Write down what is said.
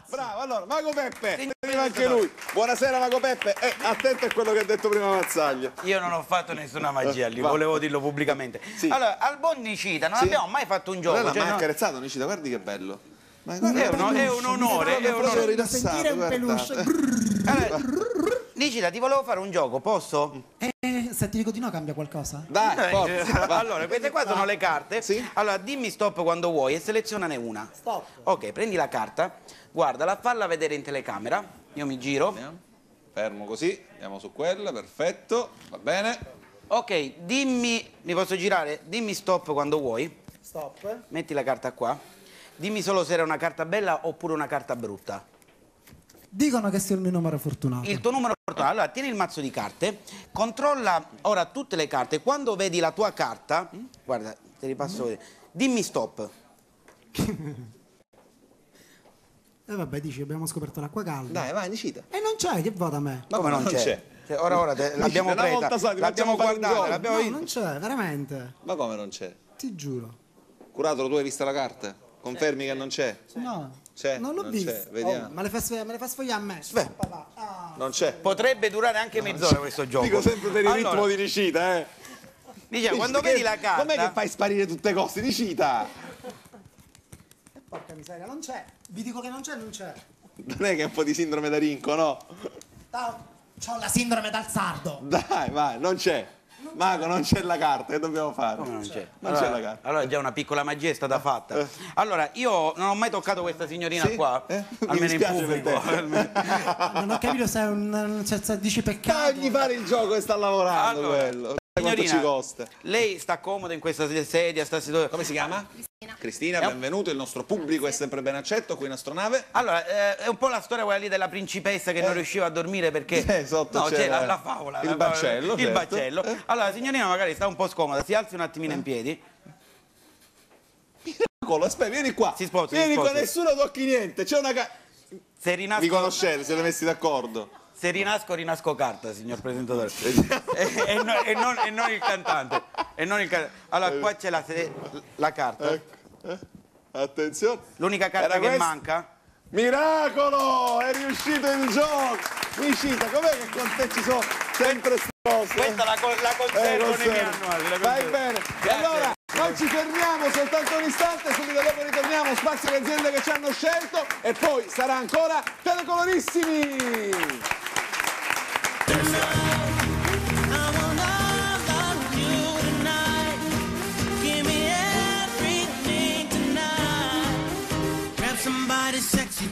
Bravo, allora, Mago Peppe, arriva anche lui. Buonasera Mago Peppe, attento a quello che ha detto prima Mazzaglia. Io non ho fatto nessuna magia lì, volevo dirlo pubblicamente. Sì. Allora, al buon Nicita non abbiamo mai fatto un gioco. Non l'ha mai no? accarezzato Nicita, guardi che bello. Ma È un onore, è un onore. Rilassato, un peluche. Allora, Nicita, ti volevo fare un gioco, posso? Se ti dico di no cambia qualcosa? Dai, forza, va. Allora, queste qua sono le carte. Sì. Allora, dimmi stop quando vuoi e selezionane una. Stop. Ok, prendi la carta, guardala, falla vedere in telecamera. Io mi giro. Fermo così, andiamo su quella, perfetto, va bene. Ok, dimmi, mi posso girare? Dimmi stop quando vuoi. Stop. Metti la carta qua. Dimmi solo se era una carta bella oppure una carta brutta. Dicono che sia il mio numero fortunato. Il tuo numero fortunato. Allora, tieni il mazzo di carte, controlla ora tutte le carte. Quando vedi la tua carta, guarda, te li passo a vedere. Dimmi stop. E vabbè, dici, abbiamo scoperto l'acqua calda. Dai, vai, Nicita. E non c'è, che vada a me? Ma come non c'è? Cioè, ora l'abbiamo una presa, volta sola, l'abbiamo facciamo fare un guardata, gioco. l'abbiamo No, vista. non c'è, veramente. Ma come non c'è? Ti giuro. Curatolo, tu hai visto la carta? Confermi che non c'è? No. C'è? Non l'ho Non vista. c'è, vediamo. Me le fa sfogliare a me. Papà. Ah. Non c'è. Potrebbe durare anche mezz'ora questo gioco. Dico sempre per il Allora, ritmo di Nicita, Dice, quando vedi la carta... Com'è che fai sparire tutte cose, Nicita? Porca miseria, non c'è. Vi dico che non c'è, non c'è. Non è che è un po' di sindrome da rinco, no? C'ho la sindrome dal sardo. Dai, vai, non c'è. Mago, non c'è la carta, che dobbiamo fare? Come non c'è? Non allora, c'è la carta. Allora già una piccola magia è stata fatta. Allora, io non ho mai toccato questa signorina Sì? qua, Mi almeno in dispiace per pubblico. te. Non ho capito se è se dici peccato. Fagli fare il gioco che sta lavorando Allora, quello. Quanto ci signorina, costa? lei sta comoda in questa sedia, sta seduta. Come si chiama? Cristina, benvenuto, il nostro pubblico è sempre ben accetto qui in astronave. Allora, è un po' la storia quella lì della principessa che non riusciva a dormire perché... Sotto no, c'era c'è la favola. il baccello, Il certo. baccello. Allora, la signorina magari sta un po' scomoda, si alzi un attimino in piedi. Miracolo, aspetta, vieni qua. Si sposi, vieni si qua, sposi. nessuno tocchi niente. C'è una Se rinasco... Vi conoscete, siete messi d'accordo? Se rinasco carta, signor presentatore. e non il cantante. Allora, qua c'è la carta. Ecco. Attenzione. L'unica carta Era che questa? manca. Miracolo! È riuscito il gioco! Nicita, com'è che con te ci sono sempre queste cose? Questa la conservo nei miei annuali. Vai bene. E allora, non ci fermiamo soltanto un istante, subito dopo ritorniamo, spazio alle aziende che ci hanno scelto e poi sarà ancora Telecolorissimi! Somebody sexy.